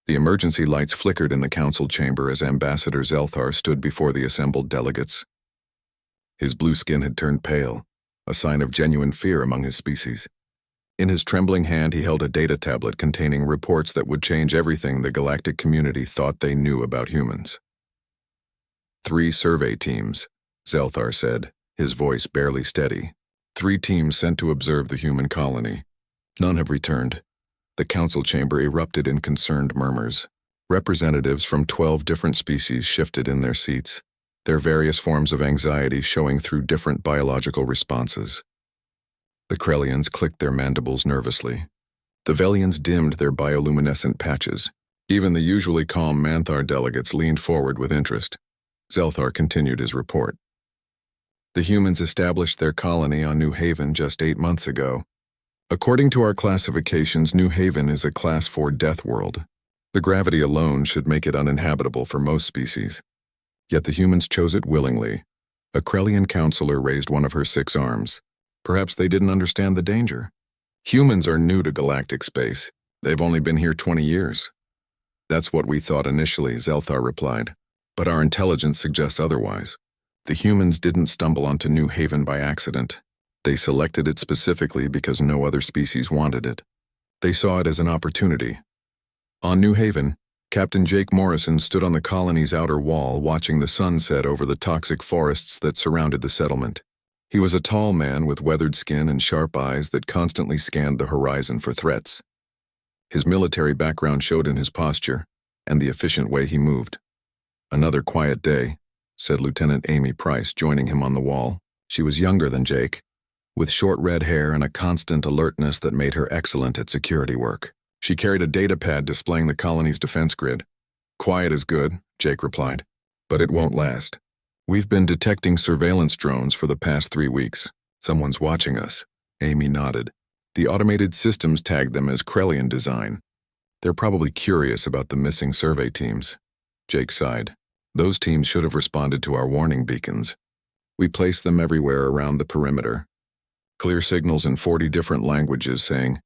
The emergency lights flickered in the council chamber as Ambassador Zelthar stood before the assembled delegates. His blue skin had turned pale, a sign of genuine fear among his species. In his trembling hand he held a data tablet containing reports that would change everything the galactic community thought they knew about humans. 3 survey teams, Zelthar said, his voice barely steady. 3 teams sent to observe the human colony. None have returned. The council chamber erupted in concerned murmurs. Representatives from 12 different species shifted in their seats, their various forms of anxiety showing through different biological responses. The Krellians clicked their mandibles nervously. The Velians dimmed their bioluminescent patches. Even the usually calm Manthar delegates leaned forward with interest. Zelthar continued his report. The humans established their colony on New Haven just 8 months ago. According to our classifications, New Haven is a Class 4 death world. The gravity alone should make it uninhabitable for most species. Yet the humans chose it willingly. A Krellian counselor raised one of her 6 arms. Perhaps they didn't understand the danger. Humans are new to galactic space. They've only been here 20 years. That's what we thought initially, Zelthar replied. But our intelligence suggests otherwise. The humans didn't stumble onto New Haven by accident. They selected it specifically because no other species wanted it. They saw it as an opportunity. On New Haven, Captain Jake Morrison stood on the colony's outer wall watching the sun set over the toxic forests that surrounded the settlement. He was a tall man with weathered skin and sharp eyes that constantly scanned the horizon for threats. His military background showed in his posture and the efficient way he moved. "Another quiet day," said Lieutenant Amy Price, joining him on the wall. She was younger than Jake, with short red hair and a constant alertness that made her excellent at security work. She carried a data pad displaying the colony's defense grid. "Quiet is good," Jake replied, "but it won't last. We've been detecting surveillance drones for the past 3 weeks. Someone's watching us." Amy nodded. "The automated systems tagged them as Krellian design. They're probably curious about the missing survey teams." Jake sighed. "Those teams should have responded to our warning beacons. We placed them everywhere around the perimeter. Clear signals in 40 different languages saying,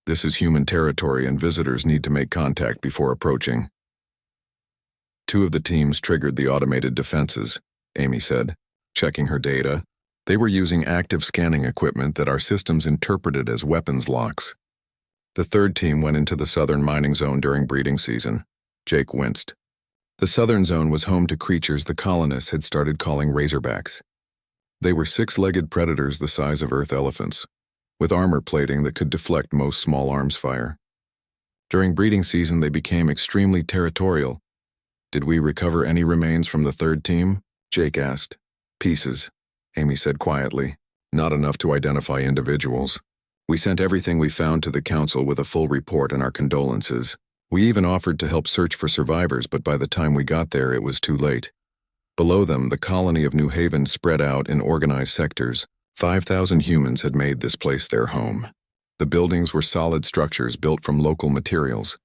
'This is human territory and visitors need to make contact before approaching.'" 2 of the teams triggered the automated defenses, Amy said, checking her data. They were using active scanning equipment that our systems interpreted as weapons locks. The 3rd team went into the southern mining zone during breeding season. Jake winced. The southern zone was home to creatures the colonists had started calling razorbacks. They were 6-legged predators the size of Earth elephants, with armor plating that could deflect most small arms fire. During breeding season, they became extremely territorial. "Did we recover any remains from the 3rd team?" Jake asked. "Pieces," Amy said quietly. "Not enough to identify individuals. We sent everything we found to the council with a full report and our condolences. We even offered to help search for survivors, but by the time we got there, it was too late." Below them, the colony of New Haven spread out in organized sectors. 5,000 humans had made this place their home. The buildings were solid structures built from local materials,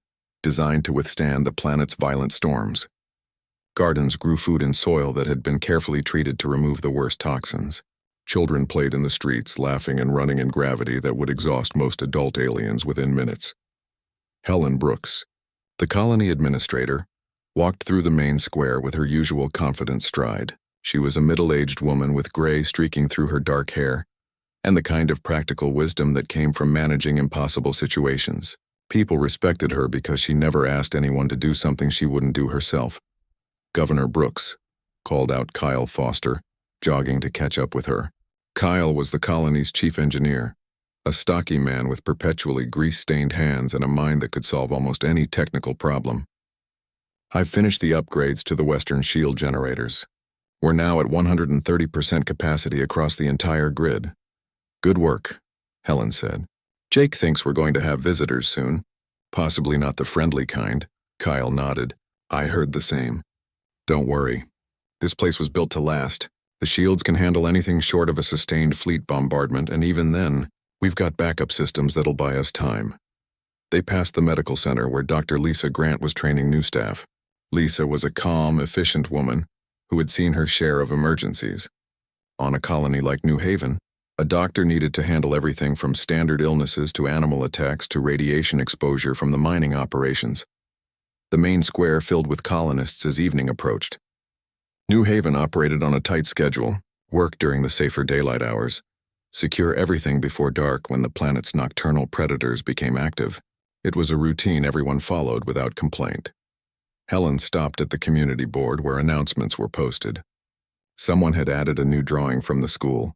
designed to withstand the planet's violent storms. Gardens grew food in soil that had been carefully treated to remove the worst toxins. Children played in the streets, laughing and running in gravity that would exhaust most adult aliens within minutes. Helen Brooks, the colony administrator, walked through the main square with her usual confident stride. She was a middle-aged woman with gray streaking through her dark hair, and the kind of practical wisdom that came from managing impossible situations. People respected her because she never asked anyone to do something she wouldn't do herself. "Governor Brooks," called out Kyle Foster, jogging to catch up with her. Kyle was the colony's chief engineer, a stocky man with perpetually grease-stained hands and a mind that could solve almost any technical problem. "I've finished the upgrades to the Western Shield generators. We're now at 130% capacity across the entire grid." "Good work," Helen said. "Jake thinks we're going to have visitors soon. Possibly not the friendly kind." Kyle nodded. "I heard the same. Don't worry. This place was built to last. The shields can handle anything short of a sustained fleet bombardment, and even then, we've got backup systems that'll buy us time." They passed the medical center where Dr. Lisa Grant was training new staff. Lisa was a calm, efficient woman who had seen her share of emergencies. On a colony like New Haven, a doctor needed to handle everything from standard illnesses to animal attacks to radiation exposure from the mining operations. the main square filled with colonists as evening approached. New Haven operated on a tight schedule, work during the safer daylight hours, secure everything before dark when the planet's nocturnal predators became active. It was a routine everyone followed without complaint. Helen stopped at the community board where announcements were posted. Someone had added a new drawing from the school.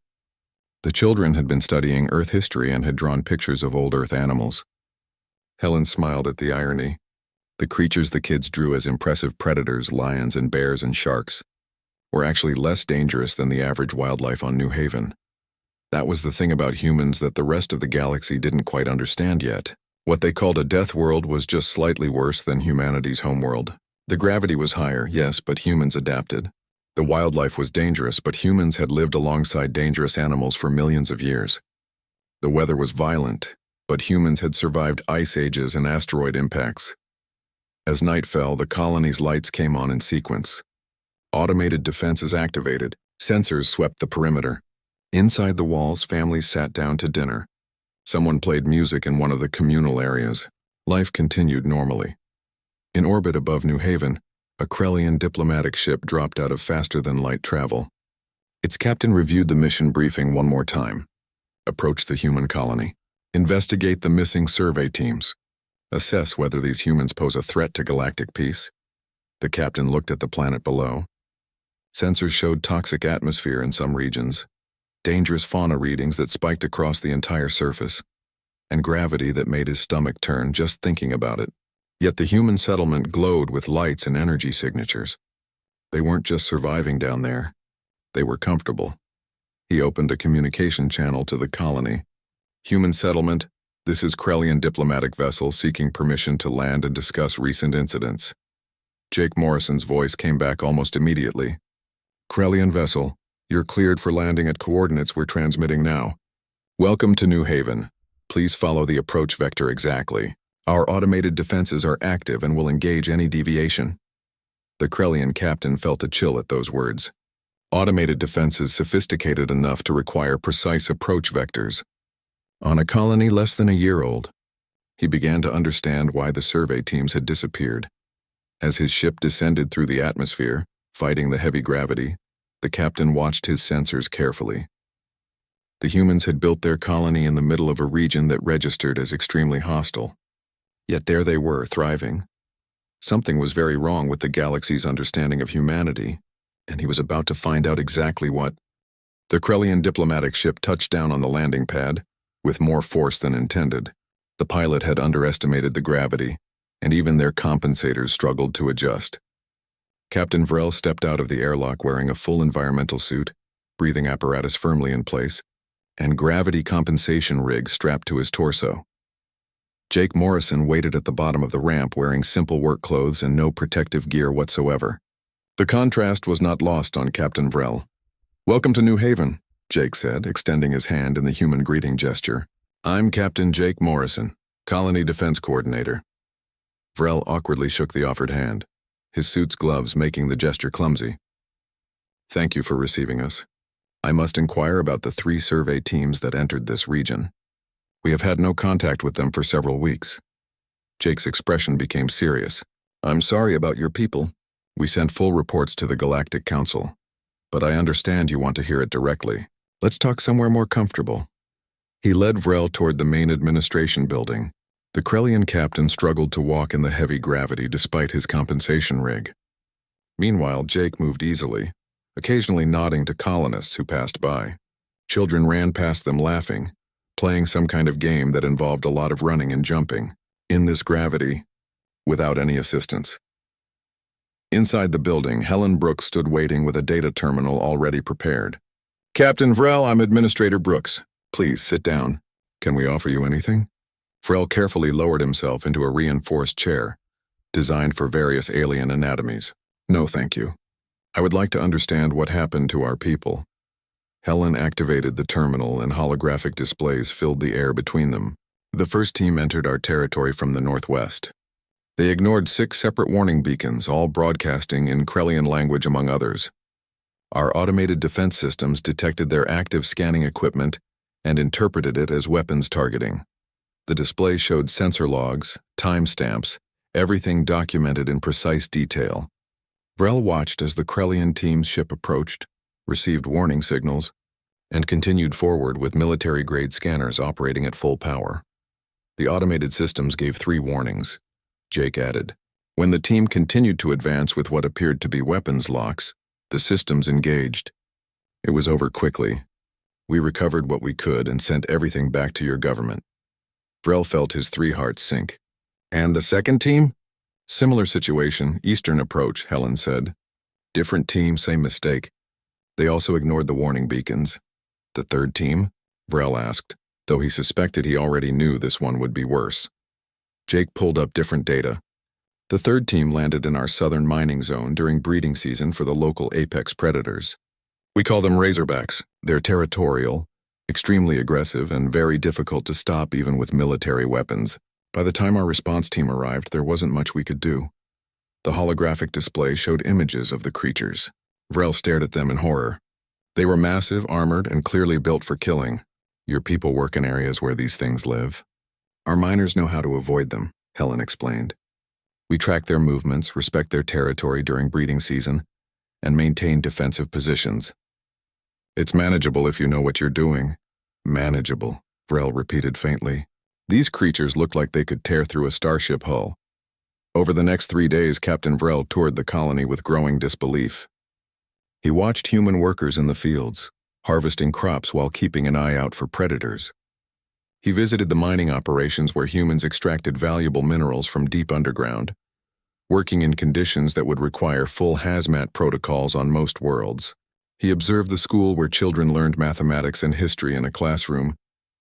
The children had been studying Earth history and had drawn pictures of old Earth animals. Helen smiled at the irony. The creatures the kids drew as impressive predators, lions and bears and sharks, were actually less dangerous than the average wildlife on New Haven. That was the thing about humans that the rest of the galaxy didn't quite understand yet. What they called a death world was just slightly worse than humanity's homeworld. The gravity was higher, yes, but humans adapted. The wildlife was dangerous, but humans had lived alongside dangerous animals for millions of years. The weather was violent, but humans had survived ice ages and asteroid impacts. As night fell, the colony's lights came on in sequence. Automated defenses activated, sensors swept the perimeter. Inside the walls, families sat down to dinner. Someone played music in one of the communal areas. Life continued normally. In orbit above New Haven, a Krellian diplomatic ship dropped out of faster-than-light travel. Its captain reviewed the mission briefing one more time. Approach the human colony. Investigate the missing survey teams. Assess whether these humans pose a threat to galactic peace. The captain looked at the planet below. Sensors showed toxic atmosphere in some regions, dangerous fauna readings that spiked across the entire surface, and gravity that made his stomach turn just thinking about it. Yet the human settlement glowed with lights and energy signatures. They weren't just surviving down there. They were comfortable. He opened a communication channel to the colony. Human settlement, this is Krellian diplomatic vessel seeking permission to land and discuss recent incidents. Jake Morrison's voice came back almost immediately. Krellian vessel, you're cleared for landing at coordinates we're transmitting now. Welcome to New Haven. Please follow the approach vector exactly. Our automated defenses are active and will engage any deviation. The Krellian captain felt a chill at those words. Automated defenses sophisticated enough to require precise approach vectors. On a colony less than a year old, he began to understand why the survey teams had disappeared. As his ship descended through the atmosphere, fighting the heavy gravity, the captain watched his sensors carefully. The humans had built their colony in the middle of a region that registered as extremely hostile. Yet there they were, thriving. Something was very wrong with the galaxy's understanding of humanity, and he was about to find out exactly what. The Krellian diplomatic ship touched down on the landing pad, with more force than intended. The pilot had underestimated the gravity, and even their compensators struggled to adjust. Captain Vrel stepped out of the airlock wearing a full environmental suit, breathing apparatus firmly in place, and gravity compensation rig strapped to his torso. Jake Morrison waited at the bottom of the ramp wearing simple work clothes and no protective gear whatsoever. The contrast was not lost on Captain Vrel. Welcome to New Haven, Jake said, extending his hand in the human greeting gesture. I'm Captain Jake Morrison, Colony Defense Coordinator. Vrel awkwardly shook the offered hand, his suit's gloves making the gesture clumsy. Thank you for receiving us. I must inquire about the 3 survey teams that entered this region. We have had no contact with them for several weeks. Jake's expression became serious. I'm sorry about your people. We sent full reports to the Galactic Council, but I understand you want to hear it directly. Let's talk somewhere more comfortable. He led Vrel toward the main administration building. The Krellian captain struggled to walk in the heavy gravity despite his compensation rig. Meanwhile, Jake moved easily, occasionally nodding to colonists who passed by. Children ran past them laughing, playing some kind of game that involved a lot of running and jumping, in this gravity, without any assistance. Inside the building, Helen Brooks stood waiting with a data terminal already prepared. Captain Vrel, I'm Administrator Brooks. Please sit down. Can we offer you anything? Vrel carefully lowered himself into a reinforced chair, designed for various alien anatomies. No, thank you. I would like to understand what happened to our people. Helen activated the terminal and holographic displays filled the air between them. The first team entered our territory from the northwest. They ignored 6 separate warning beacons, all broadcasting in Krellian language among others. Our automated defense systems detected their active scanning equipment and interpreted it as weapons targeting. The display showed sensor logs, timestamps, everything documented in precise detail. Vrel watched as the Krellian team's ship approached, received warning signals, and continued forward with military-grade scanners operating at full power. The automated systems gave 3 warnings. Jake added, when the team continued to advance with what appeared to be weapons locks, the systems engaged. It was over quickly. We recovered what we could and sent everything back to your government. Vrel felt his 3 hearts sink. And the second team? Similar situation, Eastern approach, Helen said. Different team, same mistake. They also ignored the warning beacons. The third team? Vrel asked, though he suspected he already knew this one would be worse. Jake pulled up different data. The third team landed in our southern mining zone during breeding season for the local apex predators. We call them Razorbacks. They're territorial, extremely aggressive, and very difficult to stop even with military weapons. By the time our response team arrived, there wasn't much we could do. The holographic display showed images of the creatures. Vrel stared at them in horror. They were massive, armored, and clearly built for killing. Your people work in areas where these things live. Our miners know how to avoid them, Helen explained. We track their movements, respect their territory during breeding season, and maintain defensive positions. It's manageable if you know what you're doing. Manageable, Vrel repeated faintly. These creatures looked like they could tear through a starship hull. Over the next 3 days, Captain Vrel toured the colony with growing disbelief. He watched human workers in the fields, harvesting crops while keeping an eye out for predators. He visited the mining operations where humans extracted valuable minerals from deep underground, working in conditions that would require full hazmat protocols on most worlds. He observed the school where children learned mathematics and history in a classroom,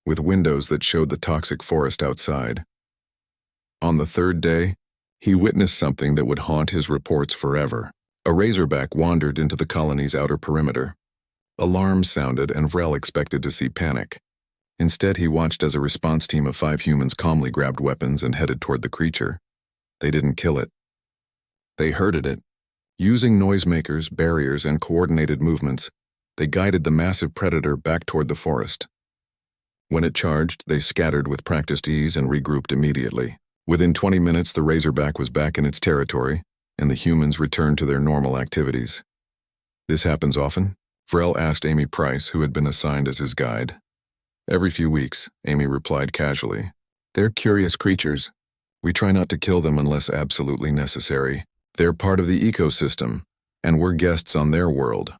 with windows that showed the toxic forest outside. On the 3rd day, he witnessed something that would haunt his reports forever. A razorback wandered into the colony's outer perimeter. Alarms sounded, and Vrel expected to see panic. Instead, he watched as a response team of 5 humans calmly grabbed weapons and headed toward the creature. They didn't kill it. They herded it. Using noisemakers, barriers, and coordinated movements, they guided the massive predator back toward the forest. When it charged, they scattered with practiced ease and regrouped immediately. Within 20 minutes, the razorback was back in its territory, and the humans returned to their normal activities. This happens often? Vrel asked Amy Price, who had been assigned as his guide. Every few weeks, Amy replied casually. They're curious creatures. We try not to kill them unless absolutely necessary. They're part of the ecosystem, and we're guests on their world.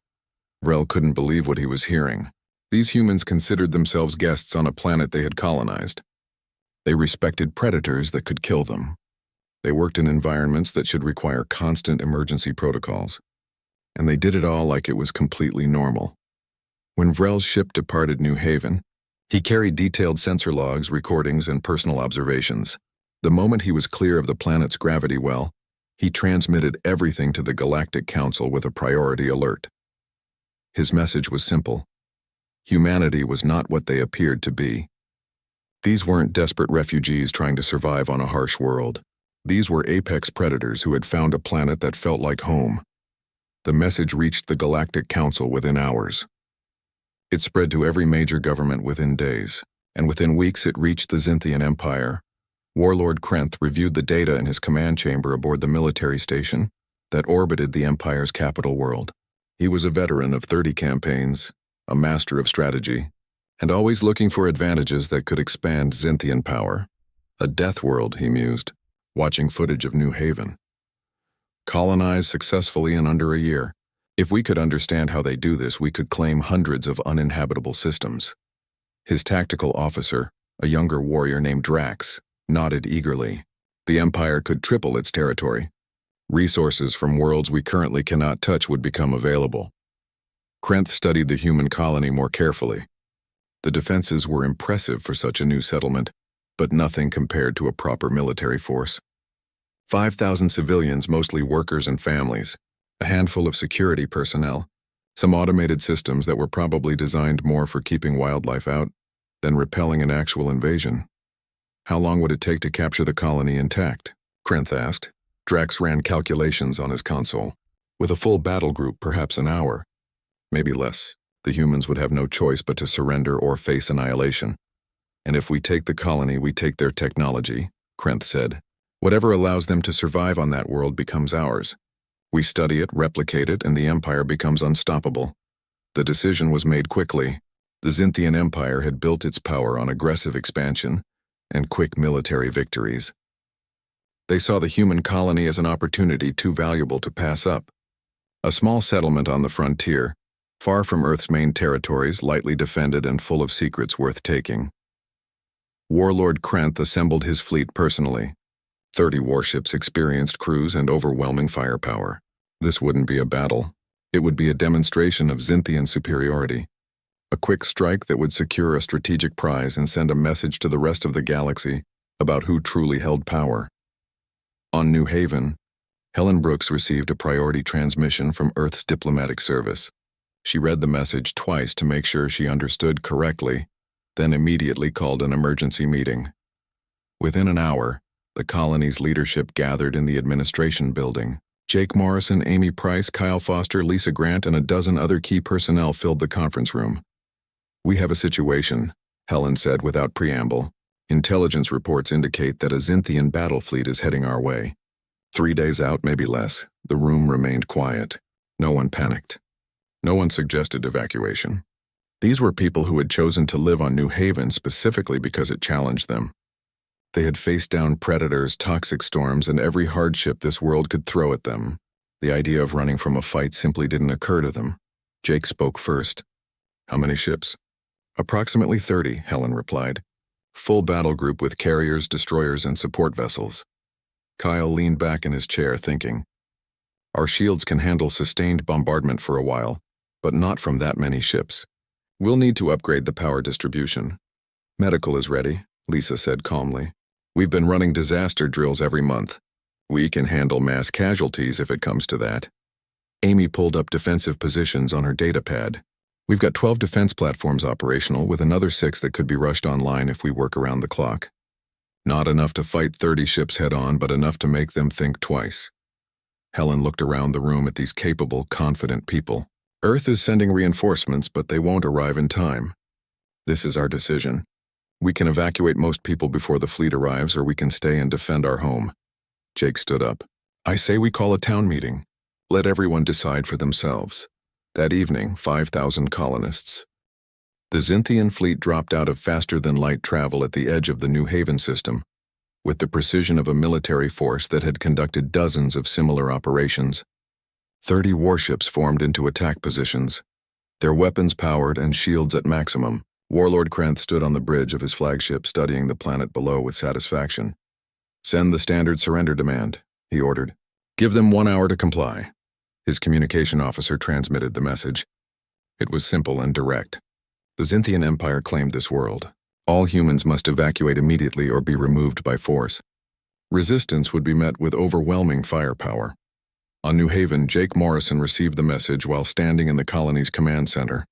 Vrel couldn't believe what he was hearing. These humans considered themselves guests on a planet they had colonized. They respected predators that could kill them. They worked in environments that should require constant emergency protocols. And they did it all like it was completely normal. When Vrel's ship departed New Haven, he carried detailed sensor logs, recordings, and personal observations. The moment he was clear of the planet's gravity well, he transmitted everything to the Galactic Council with a priority alert. His message was simple. Humanity was not what they appeared to be. These weren't desperate refugees trying to survive on a harsh world. These were apex predators who had found a planet that felt like home. The message reached the Galactic Council within hours. It spread to every major government within days, and within weeks it reached the Zynthian Empire. Warlord Krenth reviewed the data in his command chamber aboard the military station that orbited the Empire's capital world. He was a veteran of 30 campaigns, a master of strategy, and always looking for advantages that could expand Zynthian power. A death world, he mused, watching footage of New Haven. Colonized successfully in under a year. If we could understand how they do this, we could claim hundreds of uninhabitable systems. His tactical officer, a younger warrior named Drax, nodded eagerly. The Empire could triple its territory. Resources from worlds we currently cannot touch would become available. Krenth studied the human colony more carefully. The defenses were impressive for such a new settlement, but nothing compared to a proper military force. 5,000 civilians, mostly workers and families, a handful of security personnel, some automated systems that were probably designed more for keeping wildlife out than repelling an actual invasion. How long would it take to capture the colony intact? Krenth asked. Drax ran calculations on his console. With a full battle group, perhaps an hour. Maybe less. The humans would have no choice but to surrender or face annihilation. And if we take the colony, we take their technology, Krenth said. Whatever allows them to survive on that world becomes ours. We study it, replicate it, and the Empire becomes unstoppable. The decision was made quickly. The Xinthian Empire had built its power on aggressive expansion and quick military victories. They saw the human colony as an opportunity too valuable to pass up. A small settlement on the frontier, far from Earth's main territories, lightly defended and full of secrets worth taking. Warlord Krenth assembled his fleet personally. 30 warships, experienced crews, and overwhelming firepower. This wouldn't be a battle. It would be a demonstration of Xinthian superiority. A quick strike that would secure a strategic prize and send a message to the rest of the galaxy about who truly held power. On New Haven, Helen Brooks received a priority transmission from Earth's diplomatic service. She read the message twice to make sure she understood correctly, then immediately called an emergency meeting. Within an hour, the colony's leadership gathered in the administration building. Jake Morrison, Amy Price, Kyle Foster, Lisa Grant, and a dozen other key personnel filled the conference room. "We have a situation," Helen said without preamble. "Intelligence reports indicate that a Xinthian battle fleet is heading our way." 3 days out, maybe less, the room remained quiet. No one panicked. No one suggested evacuation. These were people who had chosen to live on New Haven specifically because it challenged them. They had faced down predators, toxic storms, and every hardship this world could throw at them. The idea of running from a fight simply didn't occur to them. Jake spoke first. "How many ships?" "Approximately 30, Helen replied. "Full battle group with carriers, destroyers, and support vessels." Kyle leaned back in his chair, thinking. "Our shields can handle sustained bombardment for a while, but not from that many ships. We'll need to upgrade the power distribution." "Medical is ready," Lisa said calmly. "We've been running disaster drills every month. We can handle mass casualties if it comes to that." Amy pulled up defensive positions on her datapad. "We've got 12 defense platforms operational, with another 6 that could be rushed online if we work around the clock. Not enough to fight 30 ships head-on, but enough to make them think twice." Helen looked around the room at these capable, confident people. "Earth is sending reinforcements, but they won't arrive in time. This is our decision. We can evacuate most people before the fleet arrives, or we can stay and defend our home." Jake stood up. "I say we call a town meeting. Let everyone decide for themselves." That evening, 5,000 colonists. The Xinthian fleet dropped out of faster-than-light travel at the edge of the New Haven system, with the precision of a military force that had conducted dozens of similar operations. 30 warships formed into attack positions, their weapons powered and shields at maximum. Warlord Krenth stood on the bridge of his flagship, studying the planet below with satisfaction. "Send the standard surrender demand," he ordered. "Give them 1 hour to comply." His communication officer transmitted the message. It was simple and direct. The Xinthian Empire claimed this world. All humans must evacuate immediately or be removed by force. Resistance would be met with overwhelming firepower. On New Haven, Jake Morrison received the message while standing in the colony's command center.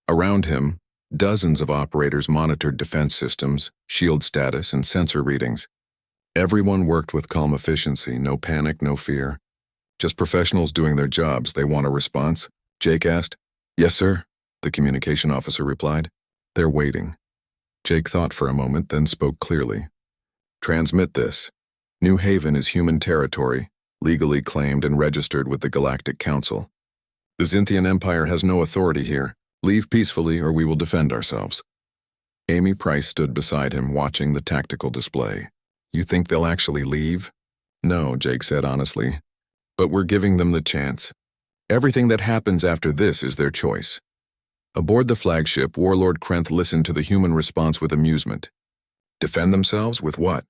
Around him, dozens of operators monitored defense systems, shield status, and sensor readings. Everyone worked with calm efficiency, no panic, no fear. "Just professionals doing their jobs. They want a response?" Jake asked. "Yes, sir," the communication officer replied. "They're waiting." Jake thought for a moment, then spoke clearly. "Transmit this. New Haven is human territory, legally claimed and registered with the Galactic Council. The Xinthian Empire has no authority here. Leave peacefully or we will defend ourselves." Amy Price stood beside him, watching the tactical display. "You think they'll actually leave?" "No," Jake said honestly. "But we're giving them the chance. Everything that happens after this is their choice." Aboard the flagship, Warlord Krenth listened to the human response with amusement. Defend themselves with what?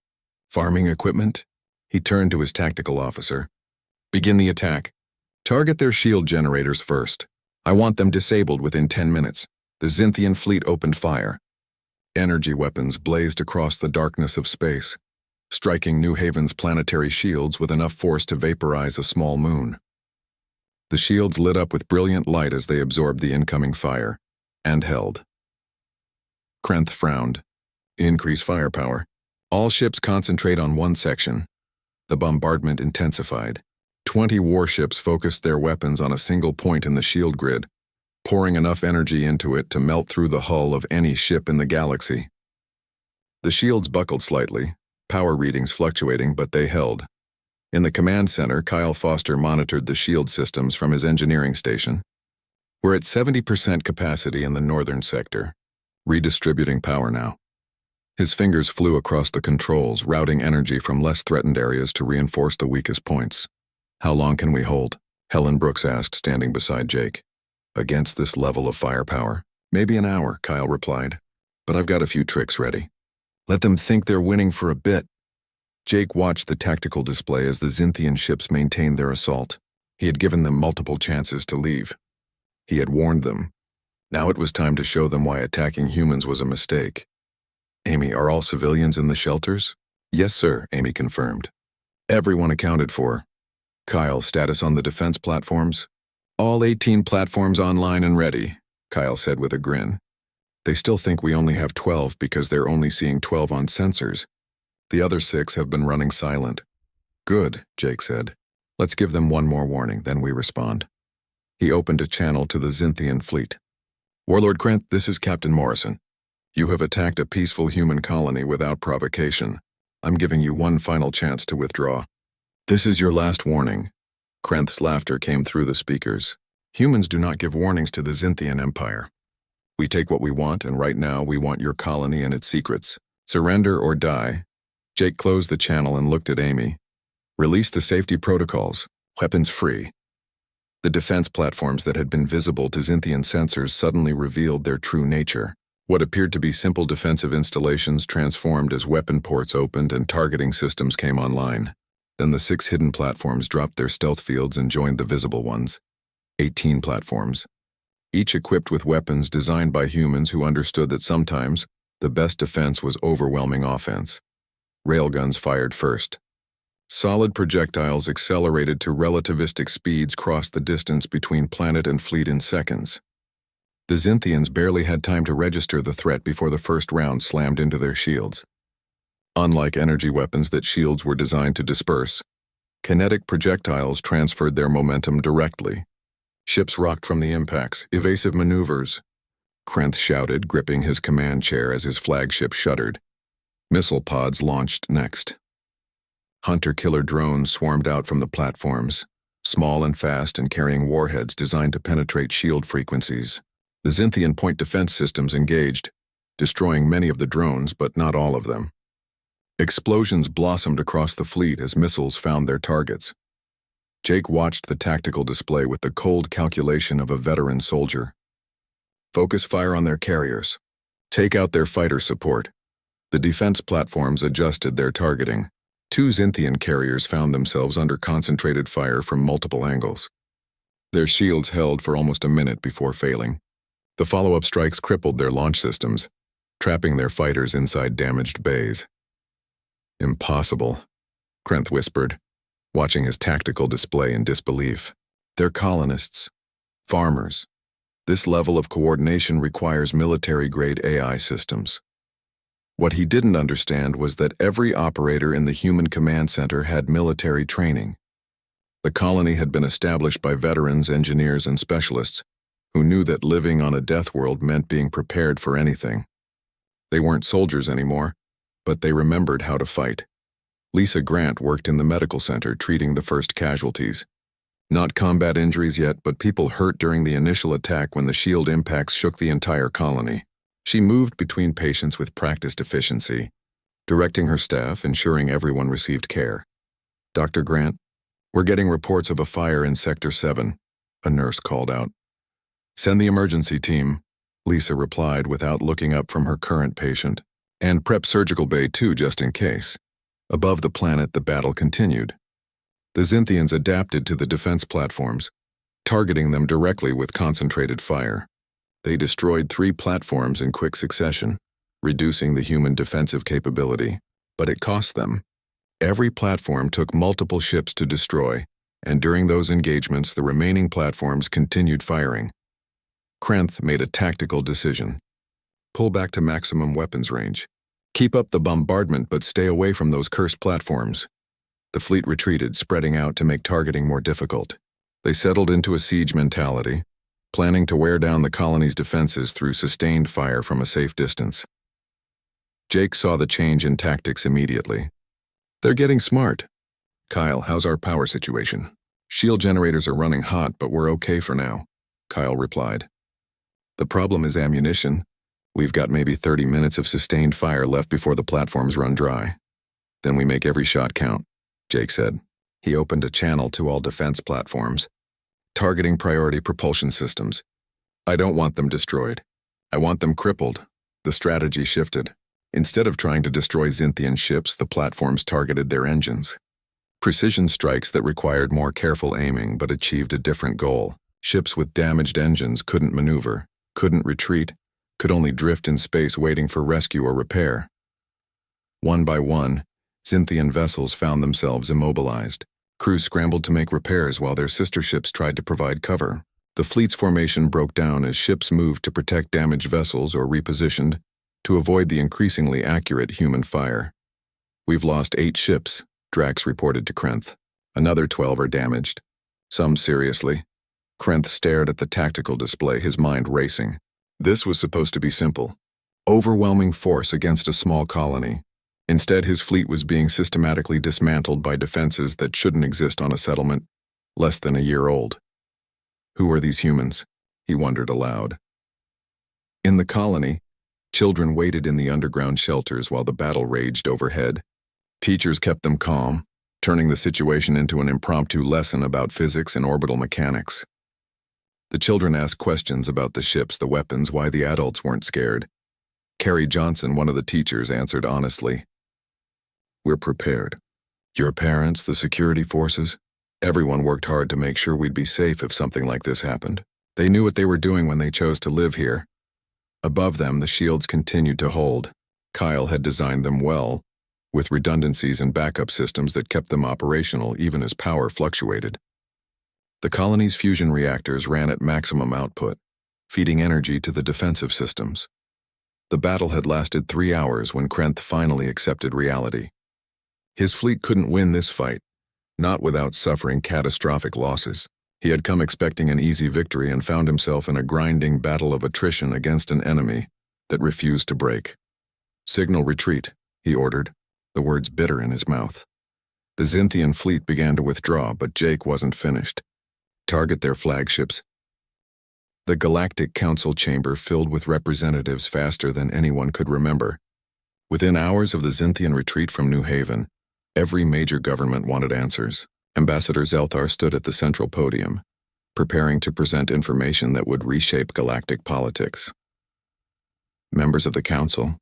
Farming equipment? He turned to his tactical officer. "Begin the attack. Target their shield generators first. I want them disabled within 10 minutes. The Xinthian fleet opened fire." Energy weapons blazed across the darkness of space, striking New Haven's planetary shields with enough force to vaporize a small moon. The shields lit up with brilliant light as they absorbed the incoming fire, and held. Krenth frowned. "Increase firepower. All ships concentrate on one section." The bombardment intensified. 20 warships focused their weapons on a single point in the shield grid, pouring enough energy into it to melt through the hull of any ship in the galaxy. The shields buckled slightly, power readings fluctuating, but they held. In the command center, Kyle Foster monitored the shield systems from his engineering station. We're at 70% capacity in the northern sector, redistributing power now. His fingers flew across the controls, routing energy from less threatened areas to reinforce the weakest points. How long can we hold? Helen Brooks asked, standing beside Jake. Against this level of firepower? Maybe an hour, Kyle replied. But I've got a few tricks ready. Let them think they're winning for a bit. Jake watched the tactical display as the Zynthian ships maintained their assault. He had given them multiple chances to leave. He had warned them. Now it was time to show them why attacking humans was a mistake. Amy, are all civilians in the shelters? Yes, sir, Amy confirmed. Everyone accounted for. Kyle, status on the defense platforms? All 18 platforms online and ready, Kyle said with a grin. They still think we only have 12 because they're only seeing 12 on sensors. The other 6 have been running silent. Good, Jake said. Let's give them one more warning, then we respond. He opened a channel to the Zynthian fleet. Warlord Krent, this is Captain Morrison. You have attacked a peaceful human colony without provocation. I'm giving you one final chance to withdraw. This is your last warning. Krent's laughter came through the speakers. Humans do not give warnings to the Zynthian Empire. We take what we want, and right now we want your colony and its secrets. Surrender or die. Jake closed the channel and looked at Amy. Release the safety protocols. Weapons free. The defense platforms that had been visible to Zynthian sensors suddenly revealed their true nature. What appeared to be simple defensive installations transformed as weapon ports opened and targeting systems came online. Then the 6 hidden platforms dropped their stealth fields and joined the visible ones. 18 platforms. Each equipped with weapons designed by humans who understood that sometimes the best defense was overwhelming offense. Railguns fired first. Solid projectiles accelerated to relativistic speeds crossed the distance between planet and fleet in seconds. The Zynthians barely had time to register the threat before the first round slammed into their shields. Unlike energy weapons that shields were designed to disperse, kinetic projectiles transferred their momentum directly. Ships rocked from the impacts, evasive maneuvers. Krent shouted, gripping his command chair as his flagship shuddered. Missile pods launched next. Hunter-killer drones swarmed out from the platforms, small and fast and carrying warheads designed to penetrate shield frequencies. The Zynthian point defense systems engaged, destroying many of the drones, but not all of them. Explosions blossomed across the fleet as missiles found their targets. Jake watched the tactical display with the cold calculation of a veteran soldier. Focus fire on their carriers. Take out their fighter support. The defense platforms adjusted their targeting. 2 Zynthian carriers found themselves under concentrated fire from multiple angles. Their shields held for almost a minute before failing. The follow-up strikes crippled their launch systems, trapping their fighters inside damaged bays. Impossible, Krent whispered, watching his tactical display in disbelief. They're colonists, farmers. This level of coordination requires military-grade AI systems. What he didn't understand was that every operator in the human command center had military training. The colony had been established by veterans, engineers, and specialists who knew that living on a death world meant being prepared for anything. They weren't soldiers anymore, but they remembered how to fight. Lisa Grant worked in the medical center treating the first casualties. Not combat injuries yet, but people hurt during the initial attack when the shield impacts shook the entire colony. She moved between patients with practiced efficiency, directing her staff, ensuring everyone received care. Dr. Grant, we're getting reports of a fire in Sector 7, a nurse called out. Send the emergency team, Lisa replied without looking up from her current patient. And prep surgical bay too, just in case. Above the planet, the battle continued. The Zynthians adapted to the defense platforms, targeting them directly with concentrated fire. They destroyed 3 platforms in quick succession, reducing the human defensive capability, but it cost them. Every platform took multiple ships to destroy, and during those engagements, the remaining platforms continued firing. Krent made a tactical decision. Pull back to maximum weapons range. Keep up the bombardment, but stay away from those cursed platforms. The fleet retreated, spreading out to make targeting more difficult. They settled into a siege mentality, planning to wear down the colony's defenses through sustained fire from a safe distance. Jake saw the change in tactics immediately. They're getting smart. Kyle, how's our power situation? Shield generators are running hot, but we're okay for now, Kyle replied. The problem is ammunition. We've got maybe 30 minutes of sustained fire left before the platforms run dry. Then we make every shot count, Jake said. He opened a channel to all defense platforms, targeting priority propulsion systems. I don't want them destroyed. I want them crippled. The strategy shifted. Instead of trying to destroy Xinthian ships, the platforms targeted their engines. Precision strikes that required more careful aiming but achieved a different goal. Ships with damaged engines couldn't maneuver, couldn't retreat, could only drift in space waiting for rescue or repair. One by one, Xinthian vessels found themselves immobilized. Crews scrambled to make repairs while their sister ships tried to provide cover. The fleet's formation broke down as ships moved to protect damaged vessels or repositioned to avoid the increasingly accurate human fire. We've lost 8 ships, Drax reported to Krenth. Another 12 are damaged, some seriously. Krenth stared at the tactical display, his mind racing. This was supposed to be simple. Overwhelming force against a small colony. Instead, his fleet was being systematically dismantled by defenses that shouldn't exist on a settlement less than a year old. Who are these humans? He wondered aloud. In the colony, children waited in the underground shelters while the battle raged overhead. Teachers kept them calm, turning the situation into an impromptu lesson about physics and orbital mechanics. The children asked questions about the ships, the weapons, why the adults weren't scared. Carrie Johnson, one of the teachers, answered honestly. We're prepared. Your parents, the security forces, everyone worked hard to make sure we'd be safe if something like this happened. They knew what they were doing when they chose to live here. Above them, the shields continued to hold. Kyle had designed them well, with redundancies and backup systems that kept them operational even as power fluctuated. The colony's fusion reactors ran at maximum output, feeding energy to the defensive systems. The battle had lasted 3 hours when Krenth finally accepted reality. His fleet couldn't win this fight, not without suffering catastrophic losses. He had come expecting an easy victory and found himself in a grinding battle of attrition against an enemy that refused to break. Signal retreat, he ordered, the words bitter in his mouth. The Xinthian fleet began to withdraw, but Jake wasn't finished. Target their flagships. The Galactic Council chamber filled with representatives faster than anyone could remember. Within hours of the Xinthian retreat from New Haven, every major government wanted answers. Ambassador Zelthar stood at the central podium, preparing to present information that would reshape galactic politics. Members of the council,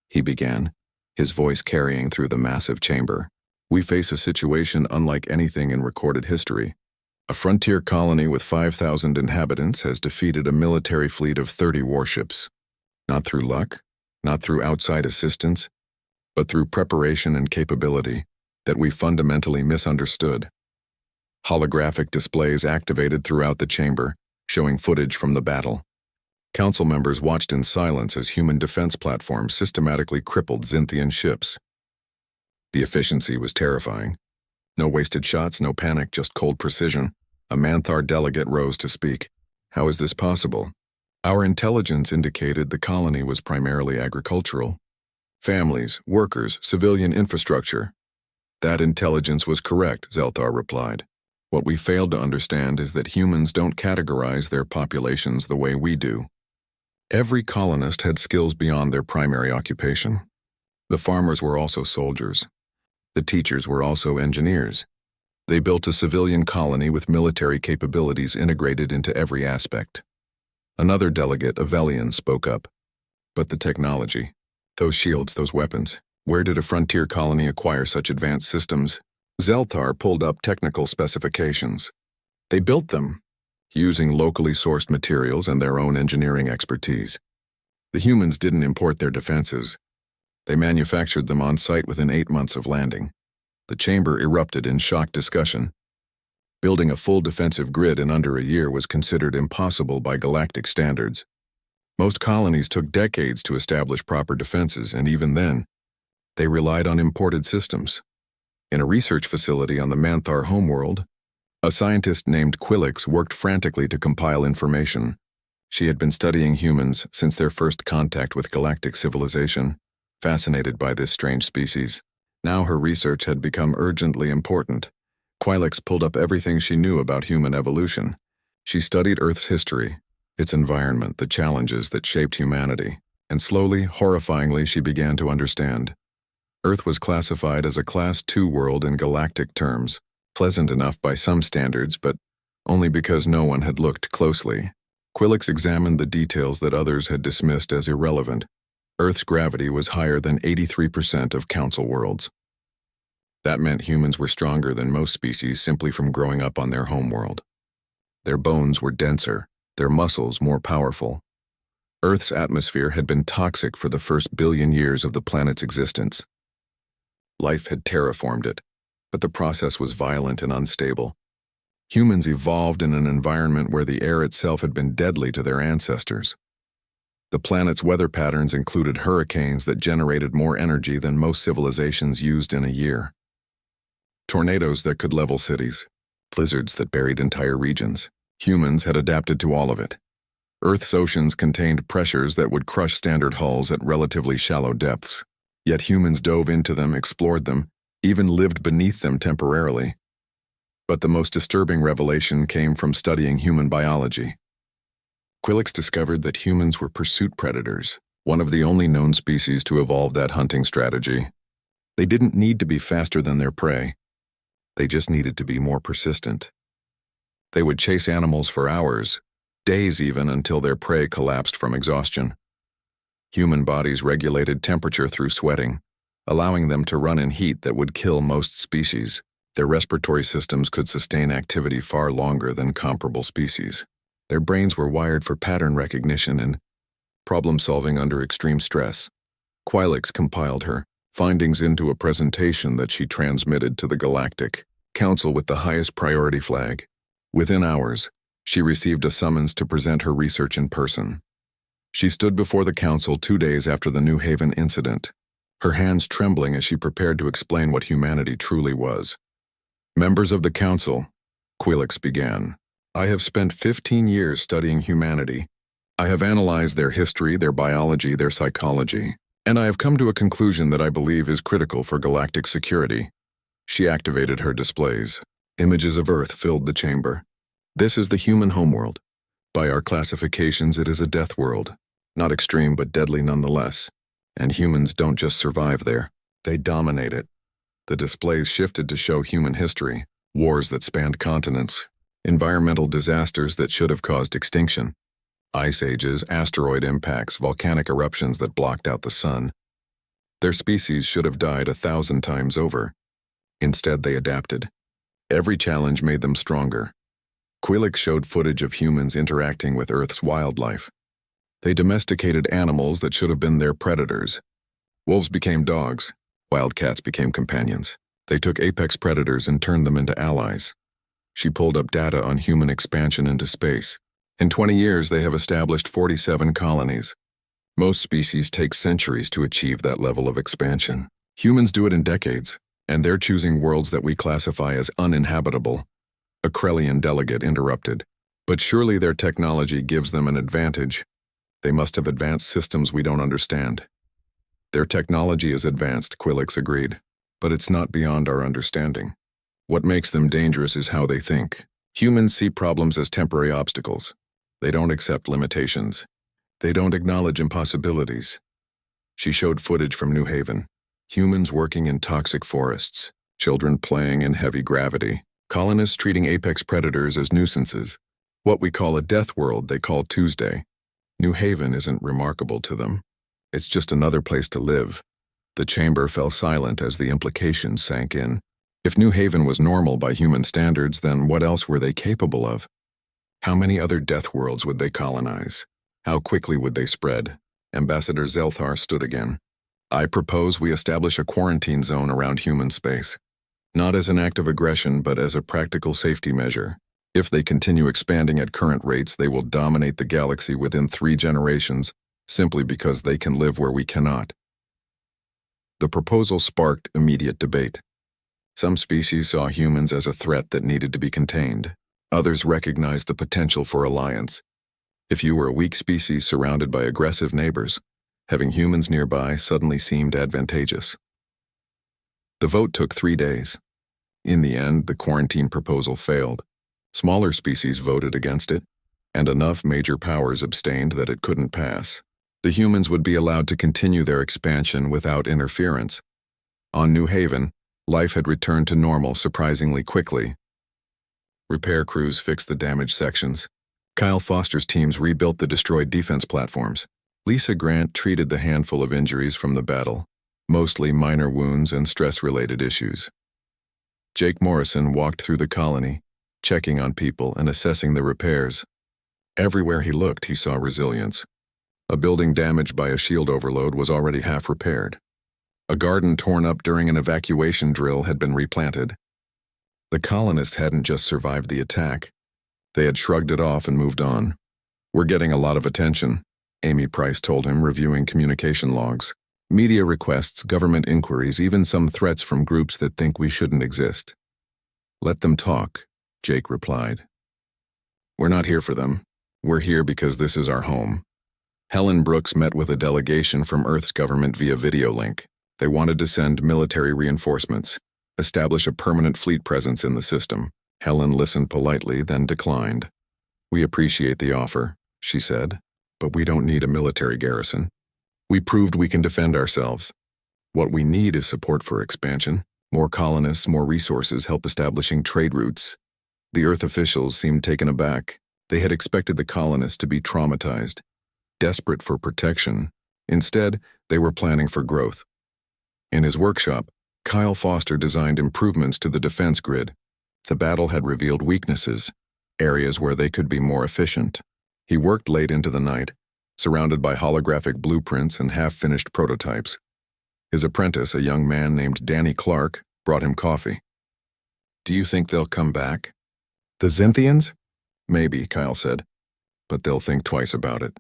he began, his voice carrying through the massive chamber. We face a situation unlike anything in recorded history. A frontier colony with 5,000 inhabitants has defeated a military fleet of 30 warships. Not through luck, not through outside assistance, but through preparation and capability that we fundamentally misunderstood. Holographic displays activated throughout the chamber, showing footage from the battle. Council members watched in silence as human defense platforms systematically crippled Xinthian ships. The efficiency was terrifying. No wasted shots, no panic, just cold precision. A Manthar delegate rose to speak. How is this possible? Our intelligence indicated the colony was primarily agricultural. Families, workers, civilian infrastructure. That intelligence was correct, Zelthar replied. What we failed to understand is that humans don't categorize their populations the way we do. Every colonist had skills beyond their primary occupation. The farmers were also soldiers. The teachers were also engineers. They built a civilian colony with military capabilities integrated into every aspect. Another delegate, Avelian, spoke up. But the technology, those shields, those weapons, where did a frontier colony acquire such advanced systems? Zelthar pulled up technical specifications. They built them, using locally sourced materials and their own engineering expertise. The humans didn't import their defenses. They manufactured them on site within 8 months of landing. The chamber erupted in shocked discussion. Building a full defensive grid in under a year was considered impossible by galactic standards. Most colonies took decades to establish proper defenses, and even then, they relied on imported systems. In a research facility on the Manthar homeworld, a scientist named Quillix worked frantically to compile information. She had been studying humans since their first contact with galactic civilization, fascinated by this strange species. Now her research had become urgently important. Quilix pulled up everything she knew about human evolution. She studied Earth's history, its environment, the challenges that shaped humanity, and slowly, horrifyingly, she began to understand. Earth was classified as a Class II world in galactic terms, pleasant enough by some standards, but only because no one had looked closely. Quilix examined the details that others had dismissed as irrelevant. Earth's gravity was higher than 83% of Council worlds. That meant humans were stronger than most species simply from growing up on their homeworld. Their bones were denser, their muscles more powerful. Earth's atmosphere had been toxic for the first billion years of the planet's existence. Life had terraformed it, but the process was violent and unstable. Humans evolved in an environment where the air itself had been deadly to their ancestors. The planet's weather patterns included hurricanes that generated more energy than most civilizations used in a year. Tornadoes that could level cities, blizzards that buried entire regions. Humans had adapted to all of it. Earth's oceans contained pressures that would crush standard hulls at relatively shallow depths. Yet humans dove into them, explored them, even lived beneath them temporarily. But the most disturbing revelation came from studying human biology. Quilix discovered that humans were pursuit predators, one of the only known species to evolve that hunting strategy. They didn't need to be faster than their prey. They just needed to be more persistent. They would chase animals for hours, days even, until their prey collapsed from exhaustion. Human bodies regulated temperature through sweating, allowing them to run in heat that would kill most species. Their respiratory systems could sustain activity far longer than comparable species. Their brains were wired for pattern recognition and problem-solving under extreme stress. Quilix compiled her findings into a presentation that she transmitted to the Galactic Council with the highest priority flag. Within hours, she received a summons to present her research in person. She stood before the Council 2 days after the New Haven incident, her hands trembling as she prepared to explain what humanity truly was. Members of the Council, Quilix began, I have spent 15 years studying humanity. I have analyzed their history, their biology, their psychology, and I have come to a conclusion that I believe is critical for galactic security. She activated her displays. Images of Earth filled the chamber. This is the human homeworld. By our classifications, it is a death world. Not extreme, but deadly nonetheless. And humans don't just survive there. They dominate it. The displays shifted to show human history, wars that spanned continents, environmental disasters that should have caused extinction, ice ages, asteroid impacts, volcanic eruptions that blocked out the sun. Their species should have died 1,000 times over. Instead, they adapted. Every challenge made them stronger. Quilix showed footage of humans interacting with Earth's wildlife. They domesticated animals that should have been their predators. Wolves became dogs. Wild cats became companions. They took apex predators and turned them into allies. She pulled up data on human expansion into space. In 20 years, they have established 47 colonies. Most species take centuries to achieve that level of expansion. Humans do it in decades, and they're choosing worlds that we classify as uninhabitable. A Krellian delegate interrupted. But surely their technology gives them an advantage. They must have advanced systems we don't understand. Their technology is advanced, Quilix agreed, but it's not beyond our understanding. What makes them dangerous is how they think. Humans see problems as temporary obstacles. They don't accept limitations. They don't acknowledge impossibilities. She showed footage from New Haven. Humans working in toxic forests, children playing in heavy gravity, colonists treating apex predators as nuisances. What we call a death world, they call Tuesday. New Haven isn't remarkable to them. It's just another place to live. The chamber fell silent as the implications sank in. If New Haven was normal by human standards, then what else were they capable of? How many other death worlds would they colonize? How quickly would they spread? Ambassador Zelthar stood again. I propose we establish a quarantine zone around human space. Not as an act of aggression, but as a practical safety measure. If they continue expanding at current rates, they will dominate the galaxy within 3 generations, simply because they can live where we cannot. The proposal sparked immediate debate. Some species saw humans as a threat that needed to be contained. Others recognized the potential for alliance. If you were a weak species surrounded by aggressive neighbors, having humans nearby suddenly seemed advantageous. The vote took 3 days. In the end, the quarantine proposal failed. Smaller species voted against it, and enough major powers abstained that it couldn't pass. The humans would be allowed to continue their expansion without interference. On New Haven, life had returned to normal surprisingly quickly. Repair crews fixed the damaged sections. Kyle Foster's teams rebuilt the destroyed defense platforms. Lisa Grant treated the handful of injuries from the battle, mostly minor wounds and stress-related issues. Jake Morrison walked through the colony, checking on people and assessing the repairs. Everywhere he looked, he saw resilience. A building damaged by a shield overload was already half repaired. A garden torn up during an evacuation drill had been replanted. The colonists hadn't just survived the attack. They had shrugged it off and moved on. "We're getting a lot of attention," Amy Price told him, reviewing communication logs. "Media requests, government inquiries, even some threats from groups that think we shouldn't exist." "Let them talk," Jake replied. "We're not here for them. We're here because this is our home." Helen Brooks met with a delegation from Earth's government via video link. They wanted to send military reinforcements, establish a permanent fleet presence in the system. Helen listened politely, then declined. "We appreciate the offer," she said, "but we don't need a military garrison. We proved we can defend ourselves. What we need is support for expansion. More colonists, more resources help establishing trade routes." The Earth officials seemed taken aback. They had expected the colonists to be traumatized, desperate for protection. Instead, they were planning for growth. In his workshop, Kyle Foster designed improvements to the defense grid. The battle had revealed weaknesses, areas where they could be more efficient. He worked late into the night, surrounded by holographic blueprints and half-finished prototypes. His apprentice, a young man named Danny Clark, brought him coffee. "Do you think they'll come back?" "The Xinthians?" "Maybe," Kyle said, "but they'll think twice about it.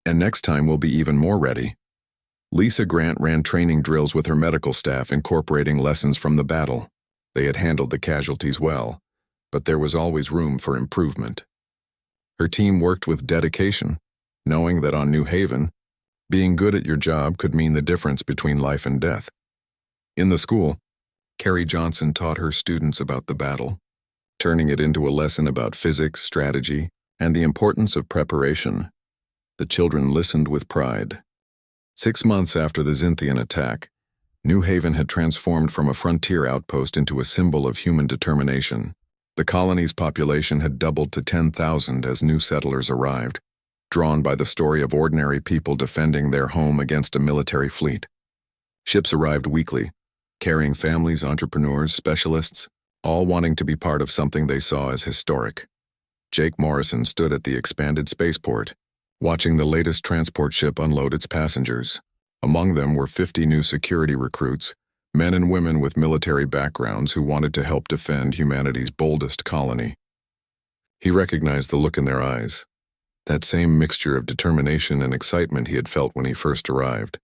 And next time we'll be even more ready." Lisa Grant ran training drills with her medical staff, incorporating lessons from the battle. They had handled the casualties well, but there was always room for improvement. Her team worked with dedication, knowing that on New Haven, being good at your job could mean the difference between life and death. In the school, Carrie Johnson taught her students about the battle, turning it into a lesson about physics, strategy, and the importance of preparation. The children listened with pride. 6 months after the Xinthian attack, New Haven had transformed from a frontier outpost into a symbol of human determination. The colony's population had doubled to 10,000 as new settlers arrived, drawn by the story of ordinary people defending their home against a military fleet. Ships arrived weekly, carrying families, entrepreneurs, specialists, all wanting to be part of something they saw as historic. Jake Morrison stood at the expanded spaceport, watching the latest transport ship unload its passengers. Among them were 50 new security recruits, men and women with military backgrounds who wanted to help defend humanity's boldest colony. He recognized the look in their eyes, that same mixture of determination and excitement he had felt when he first arrived.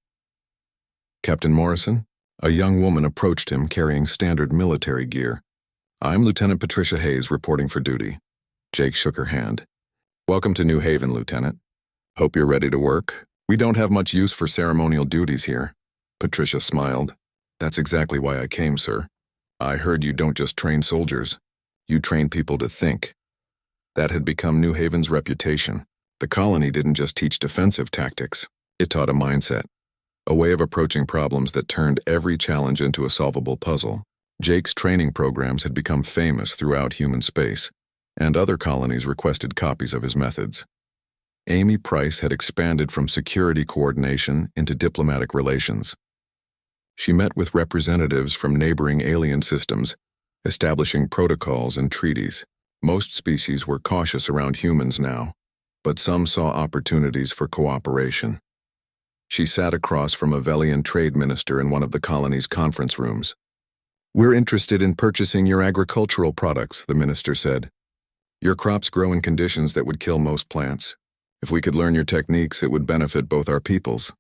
"Captain Morrison?" A young woman approached him carrying standard military gear. "I'm Lieutenant Patricia Hayes, reporting for duty." Jake shook her hand. "Welcome to New Haven, Lieutenant. Hope you're ready to work. We don't have much use for ceremonial duties here." Patricia smiled. "That's exactly why I came, sir. I heard you don't just train soldiers. You train people to think." That had become New Haven's reputation. The colony didn't just teach defensive tactics. It taught a mindset, a way of approaching problems that turned every challenge into a solvable puzzle. Jake's training programs had become famous throughout human space, and other colonies requested copies of his methods. Amy Price had expanded from security coordination into diplomatic relations. She met with representatives from neighboring alien systems, establishing protocols and treaties. Most species were cautious around humans now, but some saw opportunities for cooperation. She sat across from a Velian trade minister in one of the colony's conference rooms. "We're interested in purchasing your agricultural products," the minister said. "Your crops grow in conditions that would kill most plants. If we could learn your techniques, it would benefit both our peoples."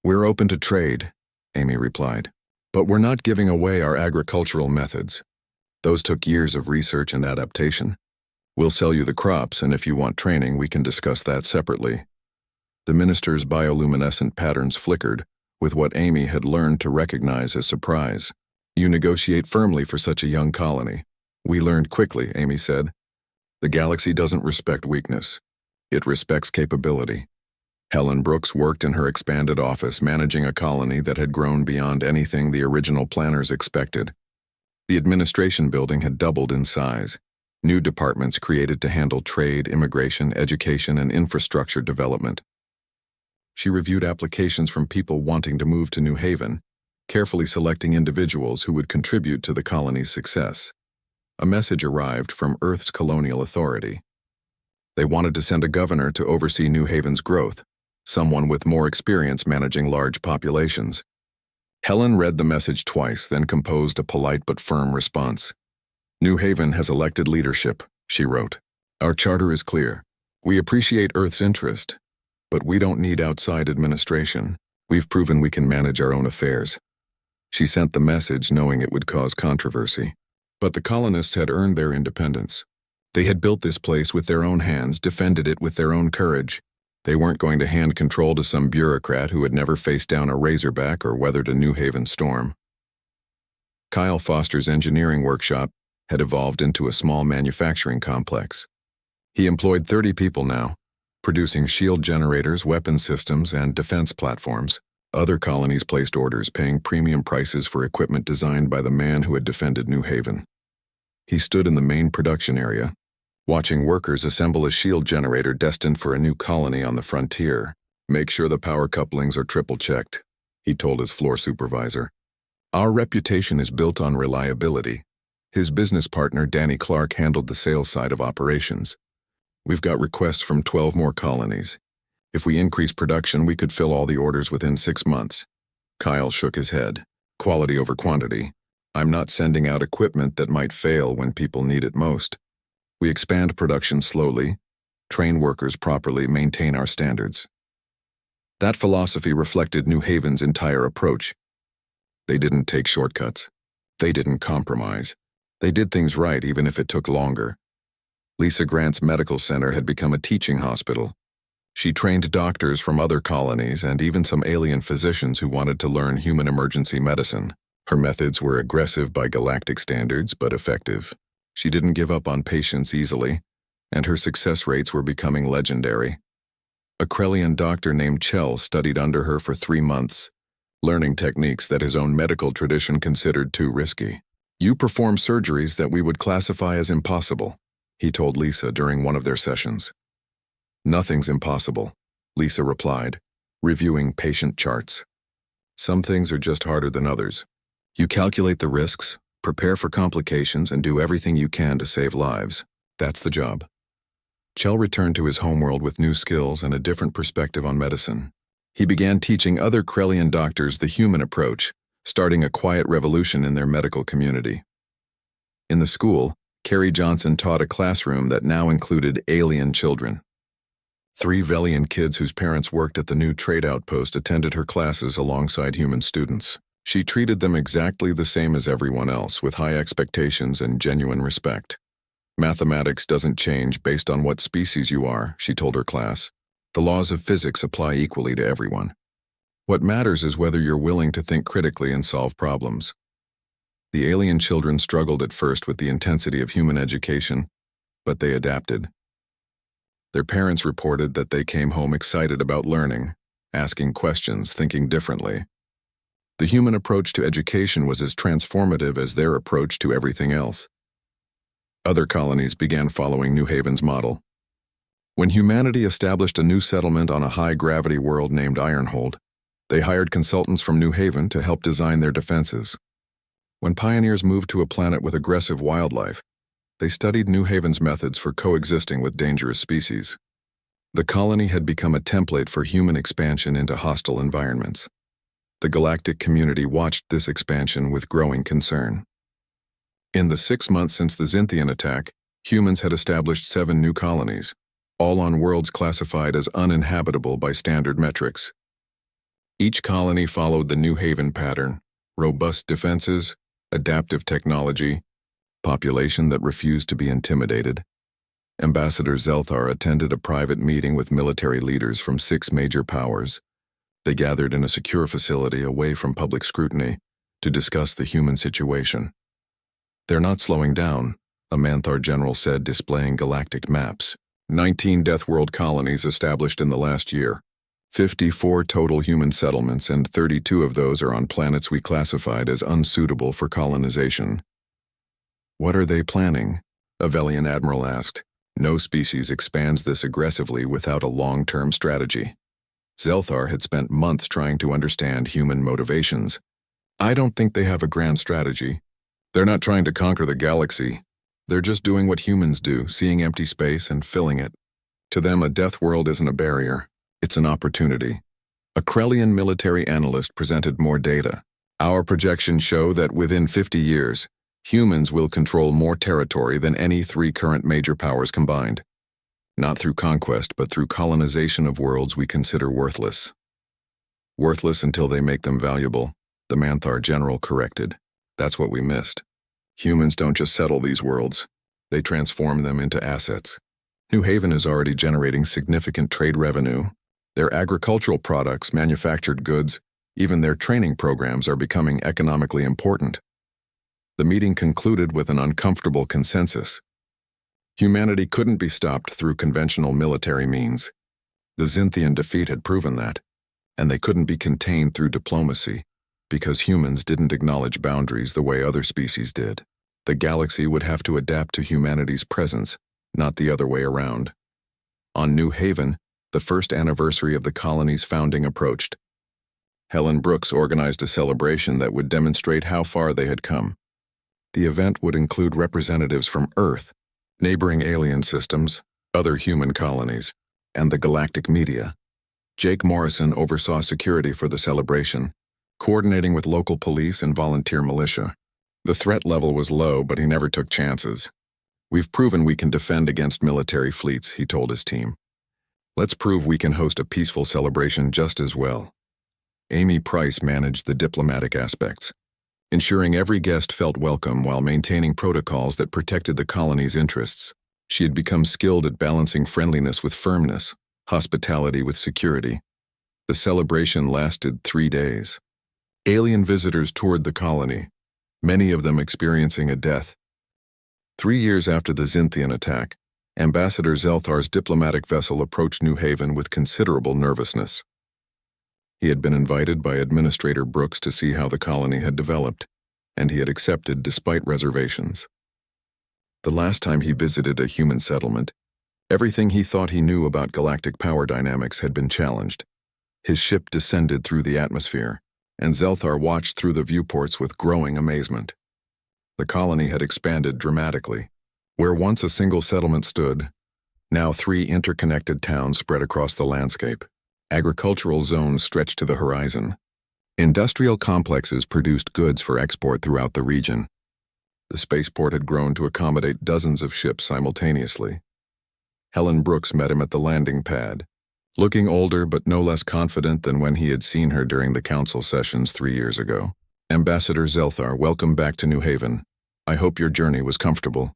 "We're open to trade," Amy replied, "but we're not giving away our agricultural methods. Those took years of research and adaptation. We'll sell you the crops, and if you want training, we can discuss that separately." The minister's bioluminescent patterns flickered with what Amy had learned to recognize as surprise. You negotiate firmly for such a young colony. We learned quickly, Amy said. The galaxy doesn't respect weakness. It respects capability. Helen Brooks worked in her expanded office managing a colony that had grown beyond anything the original planners expected. The administration building had doubled in size. New departments created to handle trade, immigration, education, and infrastructure development. She reviewed applications from people wanting to move to New Haven, carefully selecting individuals who would contribute to the colony's success. A message arrived from Earth's colonial authority. They wanted to send a governor to oversee New Haven's growth, someone with more experience managing large populations. Helen read the message twice, then composed a polite but firm response. New Haven has elected leadership, she wrote. Our charter is clear. We appreciate Earth's interest, but we don't need outside administration. We've proven we can manage our own affairs. She sent the message knowing it would cause controversy. But the colonists had earned their independence. They had built this place with their own hands, defended it with their own courage. They weren't going to hand control to some bureaucrat who had never faced down a razorback or weathered a New Haven storm. Kyle Foster's engineering workshop had evolved into a small manufacturing complex. He employed 30 people now, producing shield generators, weapon systems, and defense platforms. Other colonies placed orders, paying premium prices for equipment designed by the man who had defended New Haven. He stood in the main production area, watching workers assemble a shield generator destined for a new colony on the frontier. Make sure the power couplings are triple-checked, he told his floor supervisor. Our reputation is built on reliability. His business partner, Danny Clark, handled the sales side of operations. We've got requests from 12 more colonies. If we increase production, we could fill all the orders within 6 months. Kyle shook his head. Quality over quantity. I'm not sending out equipment that might fail when people need it most. We expand production slowly, train workers properly, maintain our standards. That philosophy reflected New Haven's entire approach. They didn't take shortcuts. They didn't compromise. They did things right even if it took longer. Lisa Grant's medical center had become a teaching hospital. She trained doctors from other colonies and even some alien physicians who wanted to learn human emergency medicine. Her methods were aggressive by galactic standards, but effective. She didn't give up on patients easily, and her success rates were becoming legendary. A Krellian doctor named Chell studied under her for 3 months, learning techniques that his own medical tradition considered too risky. You perform surgeries that we would classify as impossible, he told Lisa during one of their sessions. Nothing's impossible, Lisa replied, reviewing patient charts. Some things are just harder than others. You calculate the risks, prepare for complications, and do everything you can to save lives. That's the job. Chell returned to his homeworld with new skills and a different perspective on medicine. He began teaching other Krellian doctors the human approach, starting a quiet revolution in their medical community. In the school, Carrie Johnson taught a classroom that now included alien children. 3 Velian kids whose parents worked at the new trade outpost attended her classes alongside human students. She treated them exactly the same as everyone else, with high expectations and genuine respect. Mathematics doesn't change based on what species you are, she told her class. The laws of physics apply equally to everyone. What matters is whether you're willing to think critically and solve problems. The alien children struggled at first with the intensity of human education, but they adapted. Their parents reported that they came home excited about learning, asking questions, thinking differently. The human approach to education was as transformative as their approach to everything else. Other colonies began following New Haven's model. When humanity established a new settlement on a high-gravity world named Ironhold, they hired consultants from New Haven to help design their defenses. When pioneers moved to a planet with aggressive wildlife, they studied New Haven's methods for coexisting with dangerous species. The colony had become a template for human expansion into hostile environments. The galactic community watched this expansion with growing concern. In the 6 months since the Xinthian attack, humans had established 7 new colonies, all on worlds classified as uninhabitable by standard metrics. Each colony followed the New Haven pattern: robust defenses, adaptive technology, population that refused to be intimidated. Ambassador Zelthar attended a private meeting with military leaders from 6 major powers. They gathered in a secure facility away from public scrutiny, to discuss the human situation. "They're not slowing down," a Manthar general said, displaying galactic maps. 19 Death World colonies established in the last year. 54 total human settlements, and 32 of those are on planets we classified as unsuitable for colonization. "What are they planning?" a Velian admiral asked. "No species expands this aggressively without a long-term strategy." Zelthar had spent months trying to understand human motivations. "I don't think they have a grand strategy. They're not trying to conquer the galaxy. They're just doing what humans do, seeing empty space and filling it. To them, a death world isn't a barrier. It's an opportunity." A Krellian military analyst presented more data. "Our projections show that within 50 years, humans will control more territory than any 3 current major powers combined. Not through conquest, but through colonization of worlds we consider worthless." "Worthless until they make them valuable," the Manthar general corrected. "That's what we missed. Humans don't just settle these worlds. They transform them into assets. New Haven is already generating significant trade revenue. Their agricultural products, manufactured goods, even their training programs are becoming economically important." The meeting concluded with an uncomfortable consensus. Humanity couldn't be stopped through conventional military means. The Xinthian defeat had proven that, and they couldn't be contained through diplomacy, because humans didn't acknowledge boundaries the way other species did. The galaxy would have to adapt to humanity's presence, not the other way around. On New Haven, the first anniversary of the colony's founding approached. Helen Brooks organized a celebration that would demonstrate how far they had come. The event would include representatives from Earth, neighboring alien systems, other human colonies, and the galactic media. Jake Morrison oversaw security for the celebration, coordinating with local police and volunteer militia. The threat level was low, but he never took chances. "We've proven we can defend against military fleets," he told his team. "Let's prove we can host a peaceful celebration just as well." Amy Price managed the diplomatic aspects, ensuring every guest felt welcome while maintaining protocols that protected the colony's interests. She had become skilled at balancing friendliness with firmness, hospitality with security. The celebration lasted 3 days. Alien visitors toured the colony, many of them experiencing a death. 3 years after the Xinthian attack, Ambassador Zelthar's diplomatic vessel approached New Haven with considerable nervousness. He had been invited by Administrator Brooks to see how the colony had developed, and he had accepted despite reservations. The last time he visited a human settlement, everything he thought he knew about galactic power dynamics had been challenged. His ship descended through the atmosphere, and Zelthar watched through the viewports with growing amazement. The colony had expanded dramatically. Where once a single settlement stood, now 3 interconnected towns spread across the landscape. Agricultural zones stretched to the horizon. Industrial complexes produced goods for export throughout the region. The spaceport had grown to accommodate dozens of ships simultaneously. Helen Brooks met him at the landing pad, looking older but no less confident than when he had seen her during the council sessions 3 years ago. "Ambassador Zelthar, welcome back to New Haven. I hope your journey was comfortable."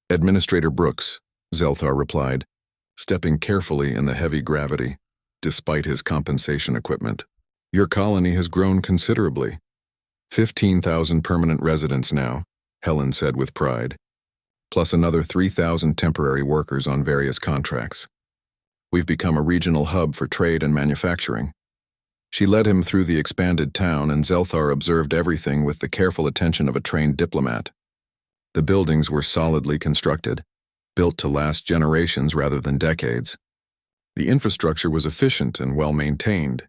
"Administrator Brooks," Zelthar replied, stepping carefully in the heavy gravity, despite his compensation equipment. "Your colony has grown considerably. 15,000 permanent residents now," Helen said with pride, "plus another 3,000 temporary workers on various contracts. We've become a regional hub for trade and manufacturing." She led him through the expanded town, and Zelthar observed everything with the careful attention of a trained diplomat. The buildings were solidly constructed, built to last generations rather than decades. The infrastructure was efficient and well-maintained.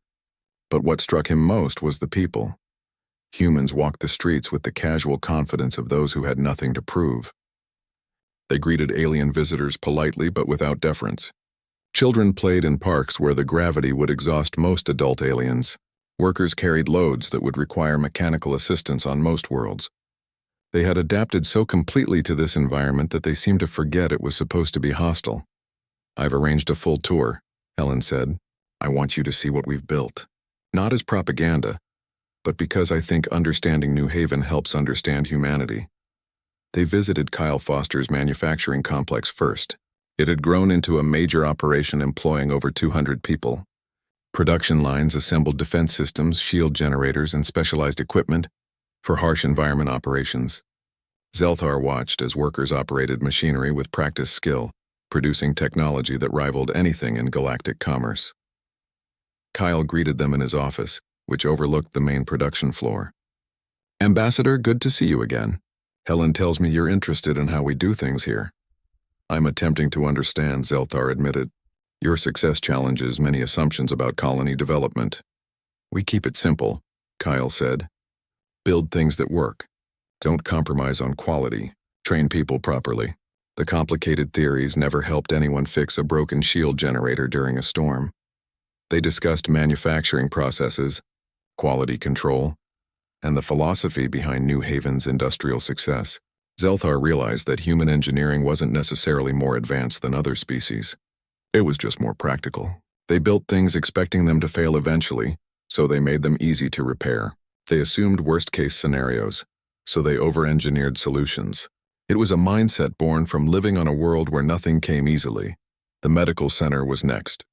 But what struck him most was the people. Humans walked the streets with the casual confidence of those who had nothing to prove. They greeted alien visitors politely but without deference. Children played in parks where the gravity would exhaust most adult aliens. Workers carried loads that would require mechanical assistance on most worlds. They had adapted so completely to this environment that they seemed to forget it was supposed to be hostile. "I've arranged a full tour," Helen said. "I want you to see what we've built. Not as propaganda, but because I think understanding New Haven helps understand humanity." They visited Kyle Foster's manufacturing complex first. It had grown into a major operation employing over 200 people. Production lines assembled defense systems, shield generators, and specialized equipment, for harsh environment operations. Zelthar watched as workers operated machinery with practiced skill, producing technology that rivaled anything in galactic commerce. Kyle greeted them in his office, which overlooked the main production floor. "Ambassador, good to see you again. Helen tells me you're interested in how we do things here." "I'm attempting to understand," Zelthar admitted. "Your success challenges many assumptions about colony development." "We keep it simple," Kyle said. "Build things that work. Don't compromise on quality. Train people properly. The complicated theories never helped anyone fix a broken shield generator during a storm." They discussed manufacturing processes, quality control, and the philosophy behind New Haven's industrial success. Zelthar realized that human engineering wasn't necessarily more advanced than other species. It was just more practical. They built things expecting them to fail eventually, so they made them easy to repair. They assumed worst-case scenarios, so they over-engineered solutions. It was a mindset born from living on a world where nothing came easily. The medical center was next.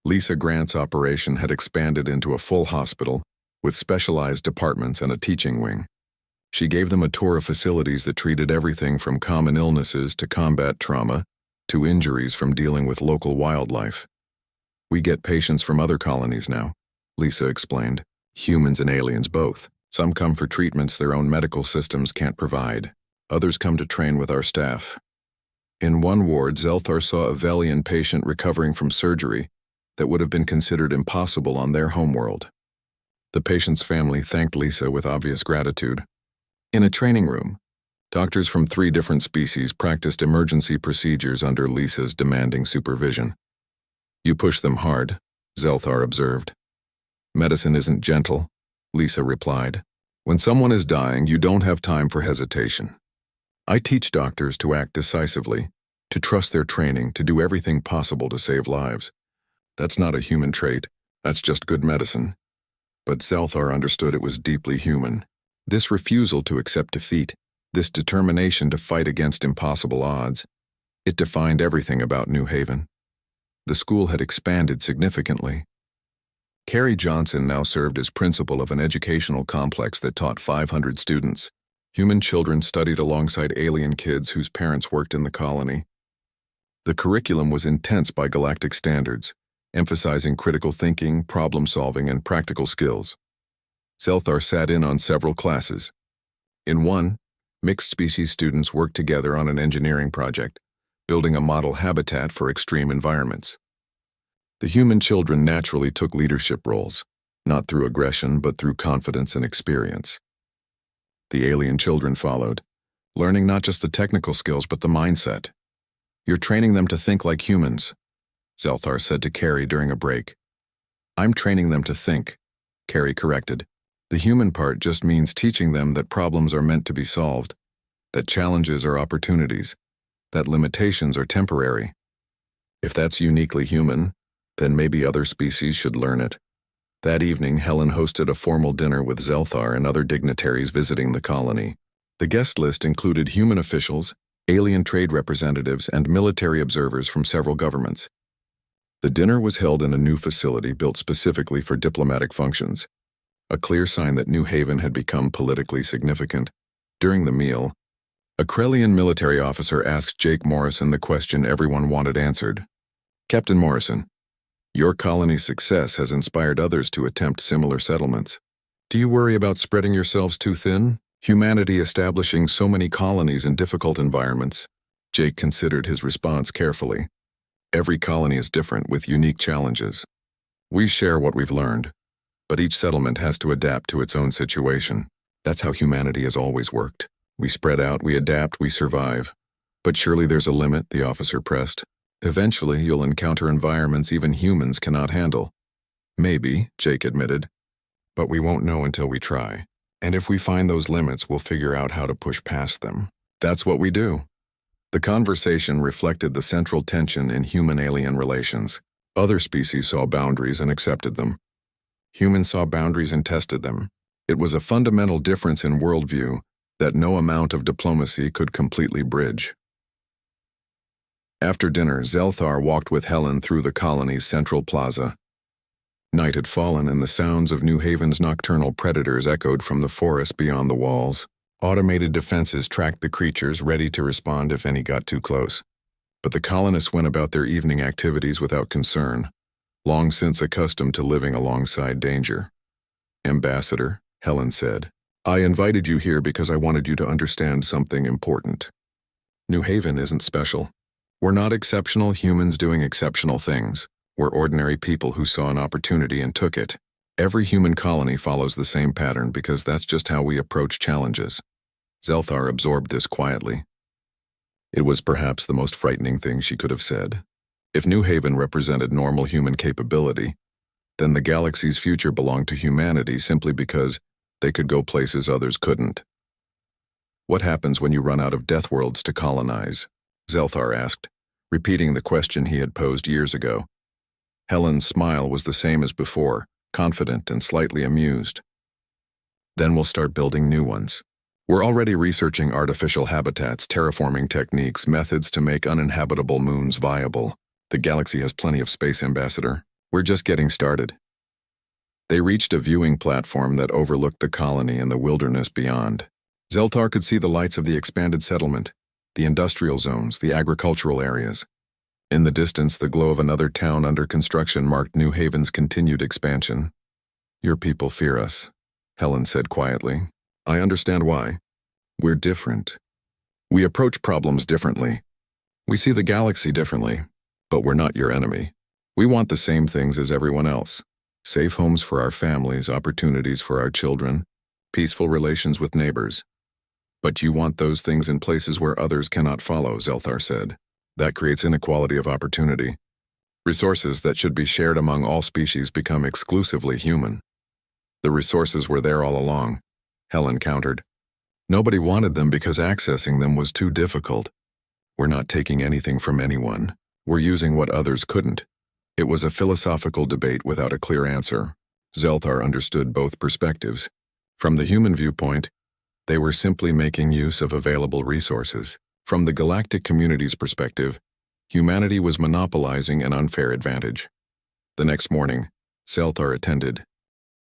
Lisa Grant's operation had expanded into a full hospital, with specialized departments and a teaching wing. She gave them a tour of facilities that treated everything from common illnesses to combat trauma, to injuries from dealing with local wildlife. "We get patients from other colonies now," Lisa explained. "Humans and aliens both. Some come for treatments their own medical systems can't provide. Others come to train with our staff." In one ward, Zelthar saw a Velian patient recovering from surgery that would have been considered impossible on their homeworld. The patient's family thanked Lisa with obvious gratitude. In a training room, doctors from 3 different species practiced emergency procedures under Lisa's demanding supervision. "You push them hard," Zelthar observed. "Medicine isn't gentle," Lisa replied. "When someone is dying, you don't have time for hesitation. I teach doctors to act decisively, to trust their training, to do everything possible to save lives. That's not a human trait, that's just good medicine." But Zelthar understood it was deeply human. This refusal to accept defeat, this determination to fight against impossible odds, it defined everything about New Haven. The school had expanded significantly. Carrie Johnson now served as principal of an educational complex that taught 500 students. Human children studied alongside alien kids whose parents worked in the colony. The curriculum was intense by galactic standards, emphasizing critical thinking, problem-solving, and practical skills. Zelthar sat in on several classes. In one, mixed-species students worked together on an engineering project, building a model habitat for extreme environments. The human children naturally took leadership roles, not through aggression but through confidence and experience. The alien children followed, learning not just the technical skills but the mindset. "You're training them to think like humans," Zelthar said to Carrie during a break. "I'm training them to think," Carrie corrected. "The human part just means teaching them that problems are meant to be solved, that challenges are opportunities, that limitations are temporary. If that's uniquely human, then maybe other species should learn it." That evening, Helen hosted a formal dinner with Zelthar and other dignitaries visiting the colony. The guest list included human officials, alien trade representatives, and military observers from several governments. The dinner was held in a new facility built specifically for diplomatic functions, a clear sign that New Haven had become politically significant. During the meal, a Krellian military officer asked Jake Morrison the question everyone wanted answered. "Captain Morrison, your colony's success has inspired others to attempt similar settlements. Do you worry about spreading yourselves too thin? Humanity establishing so many colonies in difficult environments?" Jake considered his response carefully. "Every colony is different with unique challenges. We share what we've learned, but each settlement has to adapt to its own situation. That's how humanity has always worked. We spread out, we adapt, we survive. But surely there's a limit," the officer pressed. "Eventually, you'll encounter environments even humans cannot handle." "Maybe," Jake admitted, "but we won't know until we try. And if we find those limits, we'll figure out how to push past them. That's what we do." The conversation reflected the central tension in human-alien relations. Other species saw boundaries and accepted them. Humans saw boundaries and tested them. It was a fundamental difference in worldview that no amount of diplomacy could completely bridge. After dinner, Zelthar walked with Helen through the colony's central plaza. Night had fallen and the sounds of New Haven's nocturnal predators echoed from the forest beyond the walls. Automated defenses tracked the creatures, ready to respond if any got too close. But the colonists went about their evening activities without concern, long since accustomed to living alongside danger. "Ambassador," Helen said, "I invited you here because I wanted you to understand something important. New Haven isn't special. We're not exceptional humans doing exceptional things. We're ordinary people who saw an opportunity and took it. Every human colony follows the same pattern because that's just how we approach challenges." Zelthar absorbed this quietly. It was perhaps the most frightening thing she could have said. If New Haven represented normal human capability, then the galaxy's future belonged to humanity simply because they could go places others couldn't. "What happens when you run out of death worlds to colonize?" Zelthar asked, repeating the question he had posed years ago. Helen's smile was the same as before, confident and slightly amused. "Then we'll start building new ones. We're already researching artificial habitats, terraforming techniques, methods to make uninhabitable moons viable. The galaxy has plenty of space, Ambassador. We're just getting started." They reached a viewing platform that overlooked the colony and the wilderness beyond. Zelthar could see the lights of the expanded settlement, the industrial zones, the agricultural areas. In the distance, the glow of another town under construction marked New Haven's continued expansion. "Your people fear us," Helen said quietly. "I understand why. We're different. We approach problems differently. We see the galaxy differently, but we're not your enemy. We want the same things as everyone else. Safe homes for our families, opportunities for our children, peaceful relations with neighbors. But you want those things in places where others cannot follow," Zelthar said. "That creates inequality of opportunity. Resources that should be shared among all species become exclusively human." "The resources were there all along," Helen countered. "Nobody wanted them because accessing them was too difficult. We're not taking anything from anyone. We're using what others couldn't." It was a philosophical debate without a clear answer. Zelthar understood both perspectives. From the human viewpoint, they were simply making use of available resources. From the galactic community's perspective, humanity was monopolizing an unfair advantage. The next morning, Zelthar attended